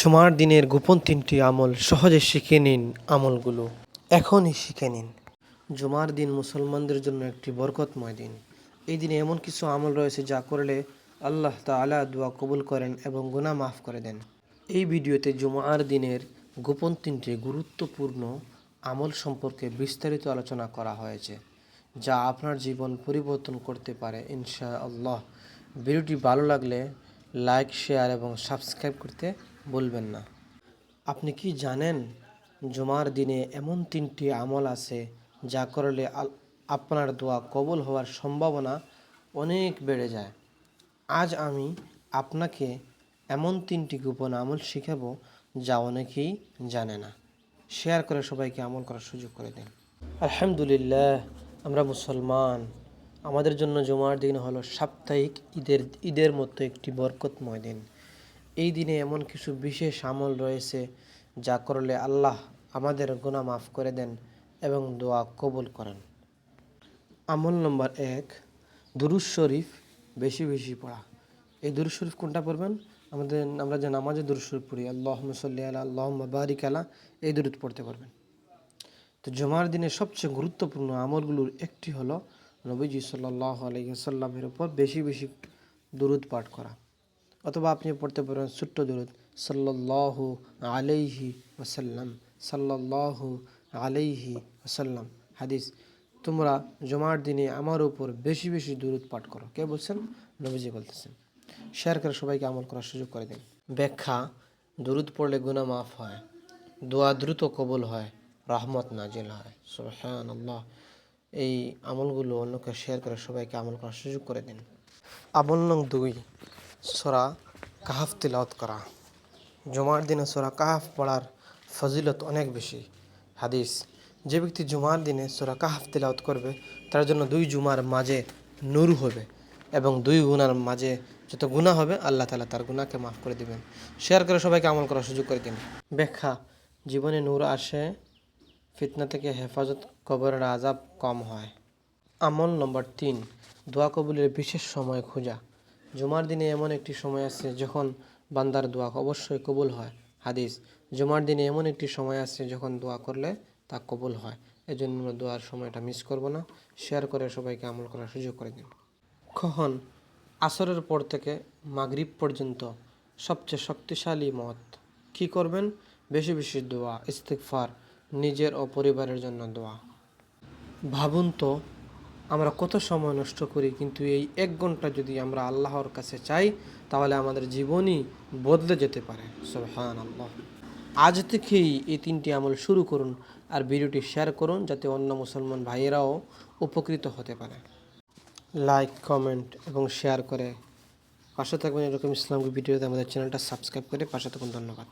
জুমার দিনের গোপন ৩টি আমল সহজে শিখে নিন। আমলগুলো এখনই শিখে নিন। জুমার দিন মুসলমানদের জন্য একটি বরকতময় দিন। এই দিনে এমন কিছু আমল রয়েছে যা করলে আল্লাহ তাআলা দোয়া কবুল করেন এবং গুনাহ মাফ করে দেন। এই ভিডিওতে জুমার দিনের গোপন 3টি গুরুত্বপূর্ণ আমল সম্পর্কে বিস্তারিত আলোচনা করা হয়েছে, যা আপনার জীবন পরিবর্তন করতে পারে ইনশাআল্লাহ। ভিডিওটি ভালো লাগলে লাইক, শেয়ার এবং সাবস্ক্রাইব করতে ভুলবেন না। আপনি কি জানেন জুমার দিনে এমন 3টি আমল আছে যা করলে আপনার দোয়া কবুল হওয়ার সম্ভাবনা অনেক বেড়ে যায়? আজ আমি আপনাকে এমন 3টি গোপন আমল শেখাবো যা অনেকেই জানে না। শেয়ার করে সবাইকে আমল করার সুযোগ করে দিন। আলহামদুলিল্লাহ, আমরা মুসলমান। আমাদের জন্য জুমার দিন হলো সাপ্তাহিক ঈদের মতো একটি বরকতময় দিন। এই দিনে এমন কিছু বিশেষ আমল রয়েছে যা করলে আল্লাহ আমাদের গুনাহ মাফ করে দেন এবং দোয়া কবুল করেন। আমল নম্বর 1, দুরূদ শরীফ বেশি বেশি পড়া। এই দুরূদ শরীফ কোনটা পড়বেন? আমরা যে নামাজে দুরূদ শরীফ পড়ি, আল্লাহুম্মা সাল্লি আলা, আল্লাহুম্মা বারিক আলা, এই দুরূদ পড়তে পারবেন। তো জুমার দিনে সবচেয়ে গুরুত্বপূর্ণ আমলগুলোর একটি হলো নবীজি সাল্লাল্লাহু আলাইহি ওয়াসাল্লামের উপর বেশি বেশি দুরূদ পাঠ করা। অথবা আপনি পড়তে পারেন ছোট্ট দুরূদ, সাল্লাল্লাহু আলাইহি ওয়াসাল্লাম, সাল্লাল্লাহু আলাইহি ওয়াসাল্লাম। হাদিস, তোমরা জুমার দিনে আমার উপর বেশি বেশি দুরূদ পাঠ করো। কে বলছেন? নবীজি বলতেছেন। শেয়ার করে সবাইকে আমল করার সুযোগ করে দিন। ব্যাখ্যা: দুরূদ পড়লে গুনাহ মাফ হয়, দোয়া দ্রুত কবুল হয়, রহমত নাজিল হয়। সুবহানাল্লাহ। এই আমলগুলো অন্যকে শেয়ার করে সবাইকে আমল করার সুযোগ করে দিন। আমল নং 2, সূরা কাহফ তিলাওয়াত করা। জুমার দিনে সূরা কাহফ পড়ার ফজিলত অনেক বেশি। হাদিস, যে ব্যক্তি জুমার দিনে সূরা কাহফ তিলাওয়াত করবে তার জন্য 2 জুমার মাঝে নূর হবে এবং 2 গুনার মাঝে যত গুনাহ হবে আল্লাহ তাআলা তার গুনাহকে মাফ করে দিবেন। শেয়ার করে সবাইকে আমল করার সুযোগ করে দিন। ব্যাখ্যা: জীবনে নূর আসে, ফিতনা থেকে হেফাজত, কবরের আযাব কম হয়। আমল নম্বর 3, দোয়া কবুলের বিশেষ সময় খোঁজা। জুমার দিনে এমন একটি সময় আছে যখন বান্দার দোয়া অবশ্যই কবুল হয়। হাদিস, জুমার দিনে এমন একটি সময় আছে যখন দোয়া করলে তা কবুল হয়। এজন্য আমরা দোয়ার সময়টা মিস করব না। শেয়ার করে সবাইকে আমল করার সুযোগ করে দিন। কখন? আসরের পর থেকে মাগরিব পর্যন্ত সবচেয়ে শক্তিশালী মত। কি করবেন? বেশি বেশি দোয়া, ইস্তিগফার, নিজের ও পরিবারের জন্য দোয়া। ভাবুন তো, আমরা কত সময় নষ্ট করি, কিন্তু এই 1 ঘন্টা যদি আমরা আল্লাহর কাছে চাই তাহলে আমাদের জীবনই বদলে যেতে পারে। সুবহানাল্লাহ। আজ থেকেই এই 3টি আমল শুরু করুন আর ভিডিওটি শেয়ার করুন যাতে অন্য মুসলমান ভাইয়েরাও উপকৃত হতে পারে। লাইক, কমেন্ট এবং শেয়ার করে পাশে থাকবেন। এরকম ইসলামিক ভিডিওতে আমাদের চ্যানেলটা সাবস্ক্রাইব করে পাশে থাকুন। ধন্যবাদ।